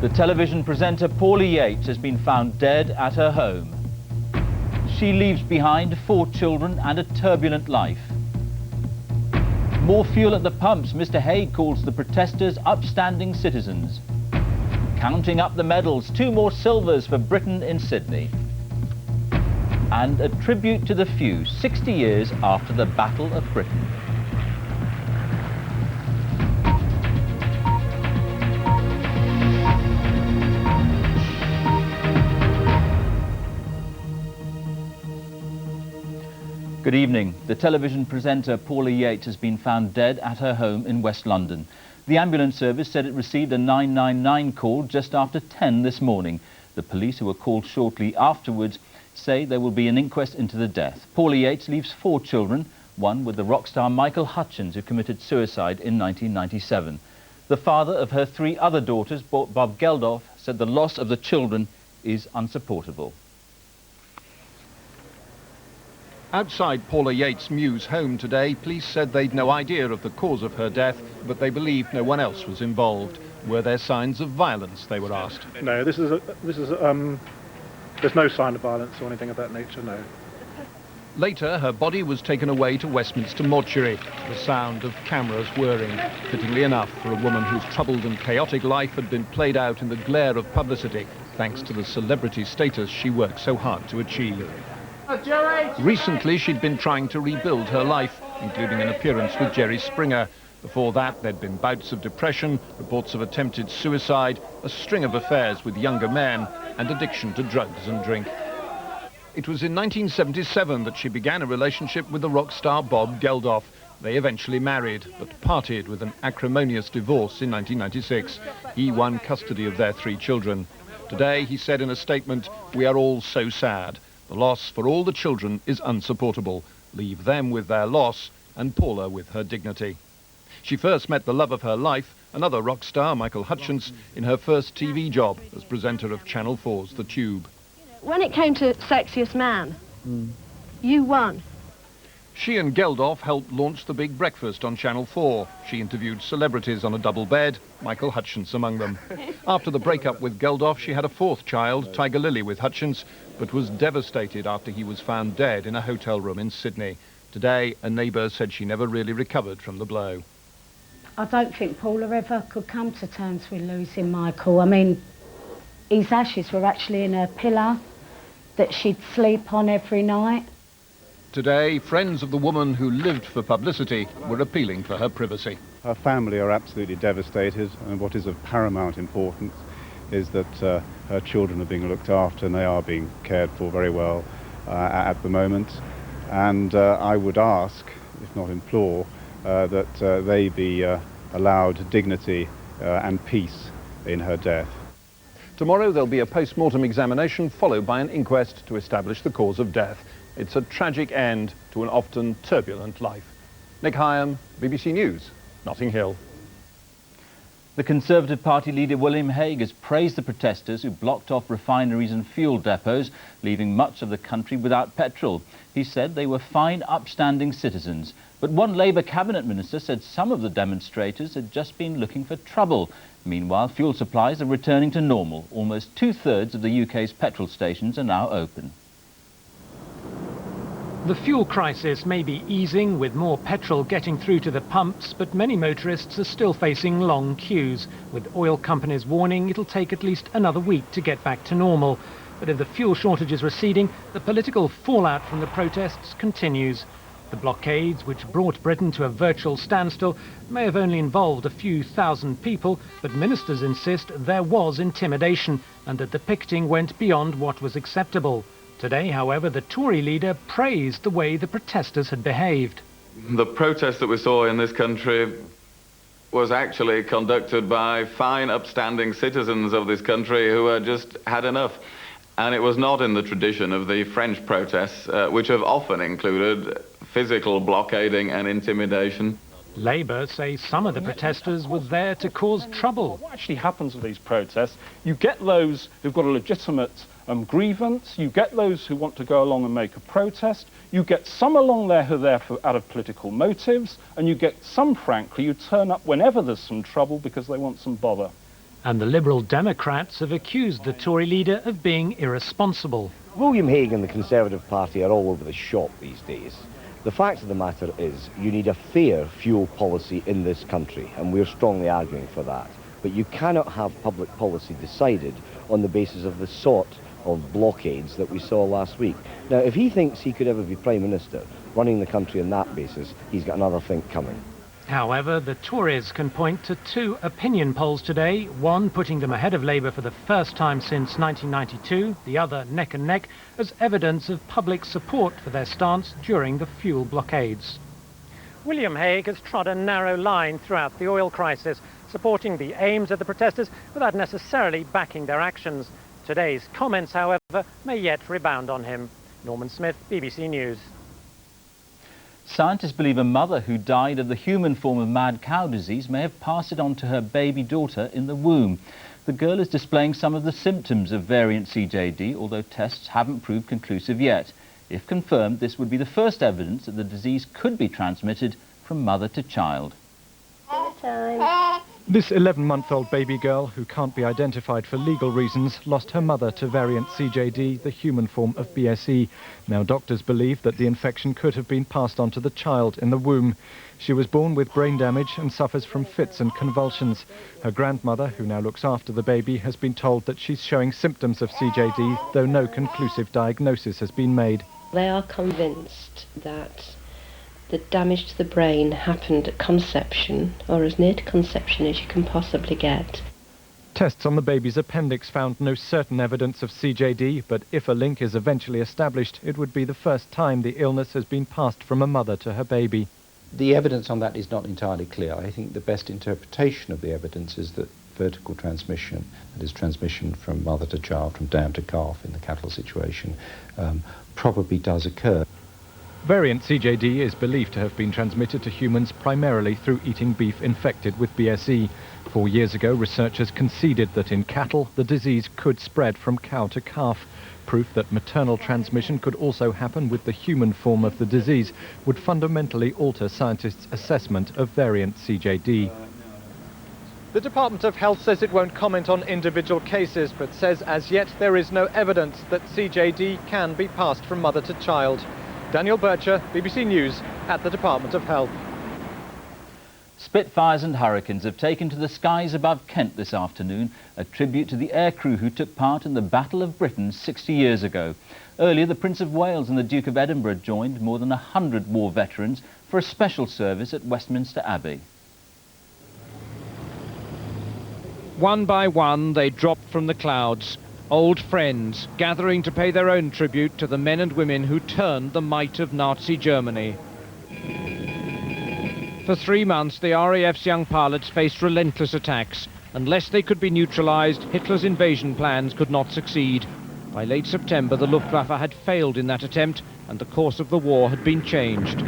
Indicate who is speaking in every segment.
Speaker 1: The television presenter Paula Yates has been found dead at her home. She leaves behind 4 children and a turbulent life. More fuel at the pumps, Mr. Hague calls the protesters upstanding citizens. Counting up the medals, 2 more silvers for Britain in Sydney. And a tribute to the few, 60 years after the Battle of Britain. Good evening. The television presenter Paula Yates has been found dead at her home in West London. The ambulance service said it received a 999 call just after 10 this morning. The police, who were called shortly afterwards, say there will be an inquest into the death. Paula Yates leaves 4 children, one with the rock star Michael Hutchins, who committed suicide in 1997. The father of her 3 other daughters, Bob Geldof, said the loss of the children is unsupportable.
Speaker 2: Outside Paula Yates' Mews home today, police said they'd no idea of the cause of her death, but they believed no one else was involved. Were there signs of violence, they were asked?
Speaker 3: No, there's no sign of violence or anything of that nature, no.
Speaker 2: Later, her body was taken away to Westminster Mortuary, the sound of cameras whirring. Fittingly enough, for a woman whose troubled and chaotic life had been played out in the glare of publicity, thanks to the celebrity status she worked so hard to achieve. Recently, she'd been trying to rebuild her life, including an appearance with Jerry Springer. Before that, there'd been bouts of depression, reports of attempted suicide, a string of affairs with younger men, and addiction to drugs and drink. It was in 1977 that she began a relationship with the rock star Bob Geldof. They eventually married, but parted with an acrimonious divorce in 1996. He won custody of their 3 children. Today, he said in a statement, "We are all so sad. The loss for all the children is unsupportable. Leave them with their loss and Paula with her dignity." She first met the love of her life, another rock star, Michael Hutchins, in her first TV job as presenter of Channel 4's The Tube.
Speaker 4: When it came to Sexiest Man, you won.
Speaker 2: She and Geldof helped launch The Big Breakfast on Channel 4. She interviewed celebrities on a double bed, Michael Hutchins among them. After the breakup with Geldof, she had a 4th child, Tiger Lily, with Hutchins, but was devastated after he was found dead in a hotel room in Sydney. Today, a neighbour said she never really recovered from the blow.
Speaker 5: I don't think Paula ever could come to terms with losing Michael. I mean, his ashes were actually in her pillow that she'd sleep on every night.
Speaker 2: Today, friends of the woman who lived for publicity were appealing for her privacy.
Speaker 6: Her family are absolutely devastated, and what is of paramount importance is that her children are being looked after and they are being cared for very well at the moment. And I would ask, if not implore, that they be allowed dignity and peace in her death.
Speaker 2: Tomorrow there'll be a post-mortem examination followed by an inquest to establish the cause of death. It's a tragic end to an often turbulent life. Nick Hyam, BBC News, Notting Hill.
Speaker 1: The Conservative Party leader William Hague has praised the protesters who blocked off refineries and fuel depots, leaving much of the country without petrol. He said they were fine, upstanding citizens. But one Labour cabinet minister said some of the demonstrators had just been looking for trouble. Meanwhile, fuel supplies are returning to normal. Almost 2/3 of the UK's petrol stations are now open.
Speaker 7: The fuel crisis may be easing with more petrol getting through to the pumps, but many motorists are still facing long queues, with oil companies warning it'll take at least another week to get back to normal. But if the fuel shortage is receding, the political fallout from the protests continues. The blockades, which brought Britain to a virtual standstill, may have only involved a few thousand people, but ministers insist there was intimidation and that the picketing went beyond what was acceptable. Today, however, the Tory leader praised the way the protesters had behaved.
Speaker 8: The protest that we saw in this country was actually conducted by fine, upstanding citizens of this country who had just had enough. And it was not in the tradition of the French protests, which have often included physical blockading and intimidation.
Speaker 7: Labour say some of the protesters were there to cause trouble.
Speaker 9: What actually happens with these protests, you get those who've got a legitimate grievance, you get those who want to go along and make a protest, you get some along there who are there out of political motives, and you get some, frankly, who turn up whenever there's some trouble because they want some bother.
Speaker 7: And the Liberal Democrats have accused the Tory leader of being irresponsible.
Speaker 10: William Hague and the Conservative Party are all over the shop these days. The fact of the matter is you need a fair fuel policy in this country, and we're strongly arguing for that. But you cannot have public policy decided on the basis of the sort of blockades that we saw last week. Now, if he thinks he could ever be Prime Minister running the country on that basis, he's got another think coming.
Speaker 7: However, the Tories can point to 2 opinion polls today, one putting them ahead of Labour for the first time since 1992, the other neck and neck, as evidence of public support for their stance during the fuel blockades. William Hague has trod a narrow line throughout the oil crisis, supporting the aims of the protesters without necessarily backing their actions. Today's comments, however, may yet rebound on him. Norman Smith, BBC News.
Speaker 1: Scientists believe a mother who died of the human form of mad cow disease may have passed it on to her baby daughter in the womb. The girl is displaying some of the symptoms of variant CJD, although tests haven't proved conclusive yet. If confirmed, this would be the first evidence that the disease could be transmitted from mother to child.
Speaker 11: This 11-month-old baby girl, who can't be identified for legal reasons, lost her mother to variant CJD, the human form of BSE. Now doctors believe that the infection could have been passed on to the child in the womb. She was born with brain damage and suffers from fits and convulsions. Her grandmother, who now looks after the baby, has been told that she's showing symptoms of CJD, though no conclusive diagnosis has been made.
Speaker 12: They are convinced that the damage to the brain happened at conception, or as near to conception as you can possibly get.
Speaker 11: Tests on the baby's appendix found no certain evidence of CJD, but if a link is eventually established, it would be the first time the illness has been passed from a mother to her baby.
Speaker 13: The evidence on that is not entirely clear. I think the best interpretation of the evidence is that vertical transmission, that is transmission from mother to child, from dam to calf in the cattle situation, probably does occur.
Speaker 11: Variant CJD is believed to have been transmitted to humans primarily through eating beef infected with BSE. 4 years ago, researchers conceded that in cattle, the disease could spread from cow to calf. Proof that maternal transmission could also happen with the human form of the disease would fundamentally alter scientists' assessment of variant CJD.
Speaker 14: The Department of Health says it won't comment on individual cases, but says as yet there is no evidence that CJD can be passed from mother to child. Daniel Bircher, BBC News, at the Department of Health.
Speaker 1: Spitfires and Hurricanes have taken to the skies above Kent this afternoon, a tribute to the aircrew who took part in the Battle of Britain 60 years ago. Earlier, the Prince of Wales and the Duke of Edinburgh joined more than 100 war veterans for a special service at Westminster Abbey.
Speaker 2: One by one, they dropped from the clouds. Old friends gathering to pay their own tribute to the men and women who turned the might of Nazi Germany. For 3 months, the RAF's young pilots faced relentless attacks. Unless they could be neutralized, Hitler's invasion plans could not succeed. By late September, the Luftwaffe had failed in that attempt, and the course of the war had been changed.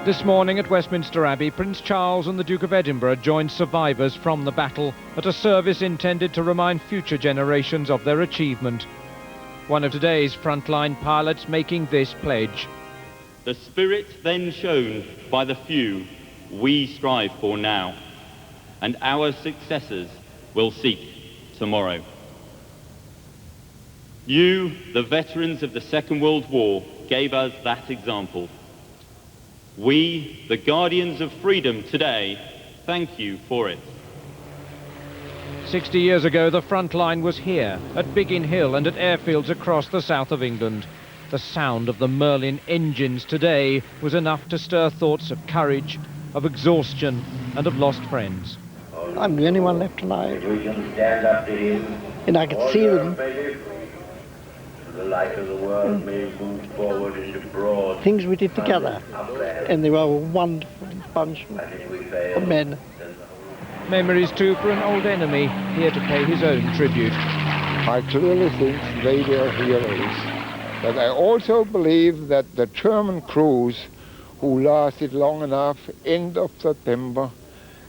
Speaker 2: This morning at Westminster Abbey, Prince Charles and the Duke of Edinburgh joined survivors from the battle at a service intended to remind future generations of their achievement. One of today's frontline pilots making this pledge.
Speaker 15: The spirit then shown by the few we strive for now, and our successors will seek tomorrow. You, the veterans of the Second World War, gave us that example. We, the guardians of freedom today, thank you for it.
Speaker 2: 60 years ago, the front line was here, at Biggin Hill and at airfields across the south of England. The sound of the Merlin engines today was enough to stir thoughts of courage, of exhaustion, and of lost friends.
Speaker 16: I'm the only one left alive. And I could see them.
Speaker 17: The light of the world may move forward into broad.
Speaker 16: Things we did together, and they were a wonderful bunch of men.
Speaker 2: Memories too for an old enemy, here to pay his own tribute.
Speaker 18: I clearly think they were heroes, but I also believe that the German crews who lasted long enough, end of September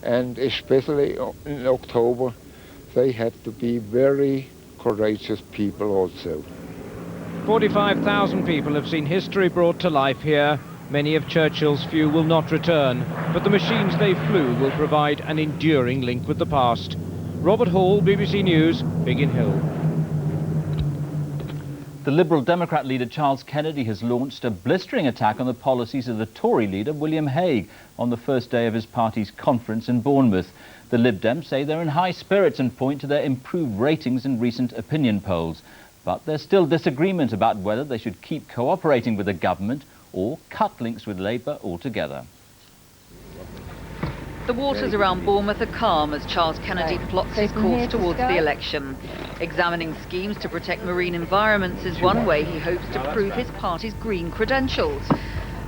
Speaker 18: and especially in October, they had to be very courageous people also.
Speaker 2: 45,000 people have seen history brought to life here,
Speaker 19: Many of Churchill's few will not return, but the machines they flew will provide an enduring link with the past. Robert Hall, BBC News, Biggin Hill.
Speaker 1: The Liberal Democrat leader Charles Kennedy has launched a blistering attack on the policies of the Tory leader William Hague on the first day of his party's conference in Bournemouth. The Lib Dems say they're in high spirits and point to their improved ratings in recent opinion polls. But there's still disagreement about whether they should keep cooperating with the government or cut links with Labour altogether.
Speaker 20: The waters around Bournemouth are calm as Charles Kennedy plots his course towards the election. Examining schemes to protect marine environments is one way he hopes to prove his party's green credentials.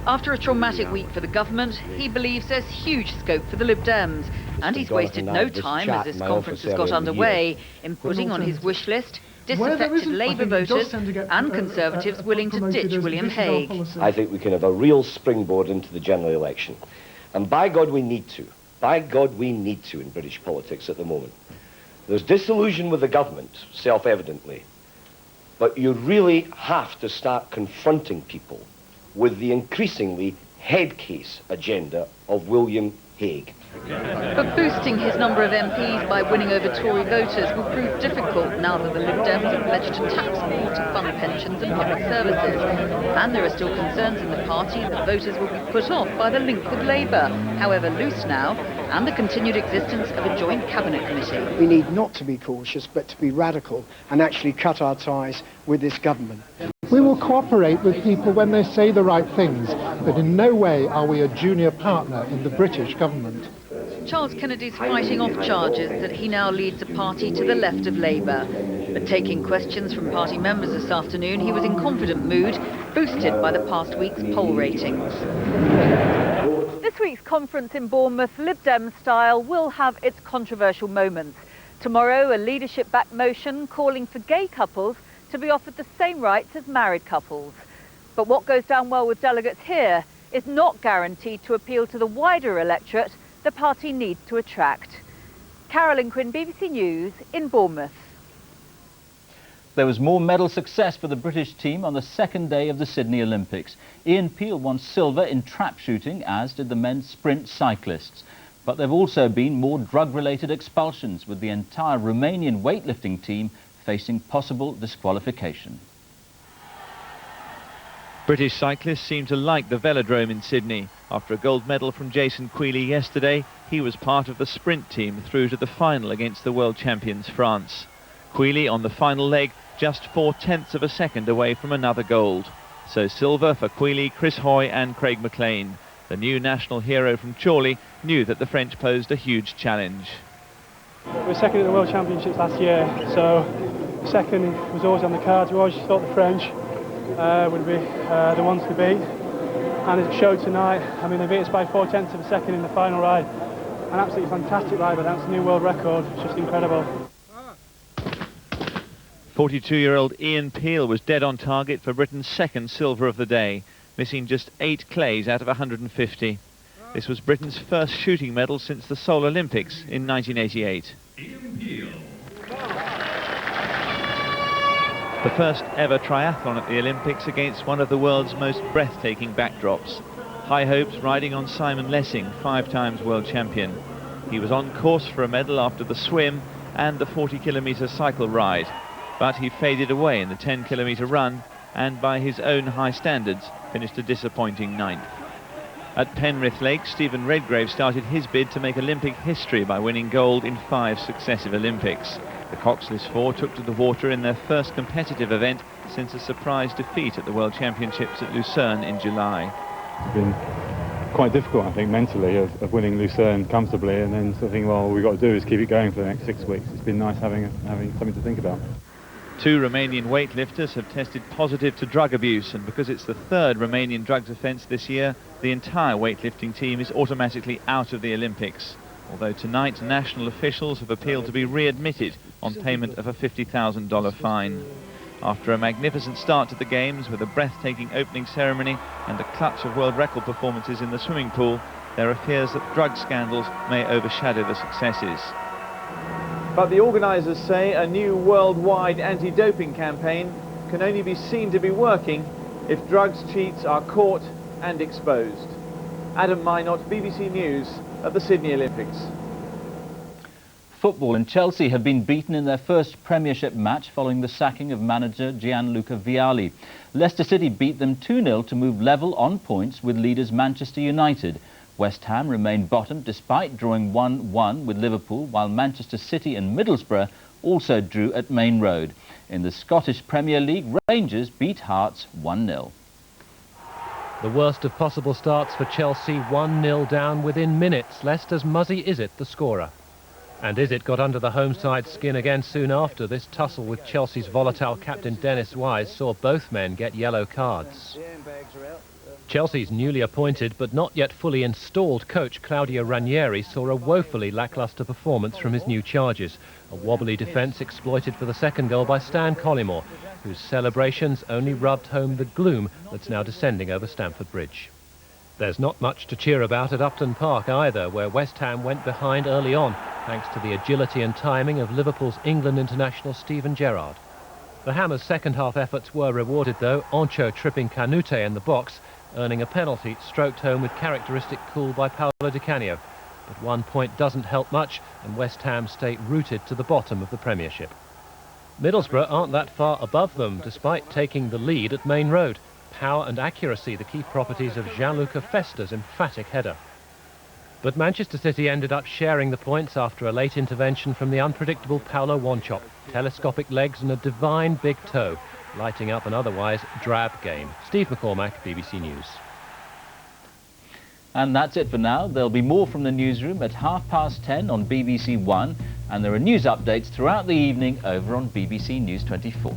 Speaker 20: After a traumatic week for the government, he believes there's huge scope for the Lib Dems, and he's wasted no time as this conference has got underway in putting on his wish list disaffected Labour voters and Conservatives willing to ditch William Hague.
Speaker 10: I think we can have a real springboard into the general election. And by God we need to. By God we need to in British politics at the moment. There's disillusion with the government, self-evidently. But you really have to start confronting people with the increasingly head case agenda of William Hague.
Speaker 20: But boosting his number of MPs by winning over Tory voters will prove difficult now that the Lib Dems have pledged to tax more to fund pensions and public services. And there are still concerns in the party that voters will be put off by the link with Labour, however loose now, and the continued existence of a joint cabinet committee.
Speaker 21: We need not to be cautious, but to be radical and actually cut our ties with this government.
Speaker 22: We will cooperate with people when they say the right things, but in no way are we a junior partner in the British government.
Speaker 20: Charles Kennedy's fighting off charges that he now leads a party to the left of Labour. But taking questions from party members this afternoon, he was in confident mood, boosted by the past week's poll ratings.
Speaker 23: This week's conference in Bournemouth, Lib Dem style, will have its controversial moments. Tomorrow, a leadership-backed motion calling for gay couples to be offered the same rights as married couples. But what goes down well with delegates here is not guaranteed to appeal to the wider electorate the party needs to attract. Carolyn Quinn, BBC News, in Bournemouth.
Speaker 1: There was more medal success for the British team on the second day of the Sydney Olympics. Ian Peel won silver in trap shooting, as did the men's sprint cyclists. But there have also been more drug-related expulsions, with the entire Romanian weightlifting team facing possible disqualification.
Speaker 24: British cyclists seem to like the velodrome in Sydney. After a gold medal from Jason Queally yesterday, he was part of the sprint team through to the final against the world champions France. Queally on the final leg, just 0.4 of a second away from another gold. So silver for Queally, Chris Hoy and Craig McLean. The new national hero from Chorley knew that the French posed a huge challenge.
Speaker 25: We were second at the World Championships last year, so second was always on the cards. We always thought the French would be the ones to beat, and it showed tonight. I mean, they beat us by 0.4 of a second in the final ride. An absolutely fantastic ride, but that's a new world record. It's just incredible.
Speaker 24: 42-year-old Ian Peel was dead on target for Britain's second silver of the day, missing just 8 clays out of 150. This was Britain's first shooting medal since the Seoul Olympics in 1988. The first ever triathlon at the Olympics against one of the world's most breathtaking backdrops. High hopes riding on Simon Lessing, 5 times world champion. He was on course for a medal after the swim and the 40-kilometre cycle ride, but he faded away in the 10-kilometre run and by his own high standards finished a disappointing 9th. At Penrith Lake, Stephen Redgrave started his bid to make Olympic history by winning gold in 5 successive Olympics. The Coxless Four took to the water in their first competitive event since a surprise defeat at the World Championships at Lucerne in July.
Speaker 26: It's been quite difficult, I think, mentally, of winning Lucerne comfortably, and then sort of thinking, well, all we've got to do is keep it going for the next 6 weeks. It's been nice having something to think about.
Speaker 24: 2 Romanian weightlifters have tested positive to drug abuse, and because it's the 3rd Romanian drugs offence this year, the entire weightlifting team is automatically out of the Olympics. Although tonight, national officials have appealed to be readmitted on payment of a $50,000 fine. After a magnificent start to the Games with a breathtaking opening ceremony and a clutch of world record performances in the swimming pool, there are fears that drug scandals may overshadow the successes.
Speaker 2: But the organisers say a new worldwide anti-doping campaign can only be seen to be working if drugs cheats are caught
Speaker 24: and exposed. Adam Minot, BBC News at the Sydney Olympics.
Speaker 1: Football and Chelsea have been beaten in their first Premiership match following the sacking of manager Gianluca Vialli. Leicester City beat them 2-0 to move level on points with leaders Manchester United. West Ham remained bottom despite drawing 1-1 with Liverpool, while Manchester City and Middlesbrough also drew at Main Road. In the Scottish Premier League, Rangers beat Hearts 1-0.
Speaker 3: The worst of possible starts for Chelsea, 1-0 down within minutes. Leicester's Muzzy Izzet the scorer. And Izzet got under the home side's skin again soon after. This tussle with Chelsea's volatile captain Dennis Wise saw both men get yellow cards. Chelsea's newly appointed but not yet fully installed coach Claudio Ranieri saw a woefully lacklustre performance from his new charges. A wobbly defence exploited for the second goal by Stan Collymore, whose celebrations only rubbed home the gloom that's now descending over Stamford Bridge. There's not much to cheer about at Upton Park either, where West Ham went behind early on, thanks to the agility and timing of Liverpool's England international Steven Gerrard. The Hammers' second-half efforts were rewarded, though, Ancho tripping Canute in the box, earning a penalty stroked home with characteristic cool by Paolo Di Canio. But 1 point doesn't help much, and West Ham stay rooted to the bottom of the Premiership. Middlesbrough aren't that far above them, despite taking the lead at Main Road. Power and accuracy, the key properties of Gianluca Festa's emphatic header. But Manchester City ended up sharing the points after a late intervention from the unpredictable Paulo Wanchope. Telescopic legs and a divine big toe, lighting up an otherwise drab game. Steve McCormack, BBC News.
Speaker 1: And that's it for now. There'll be more from the newsroom at 10:30 on BBC One, and there are news updates throughout the evening over on BBC News 24.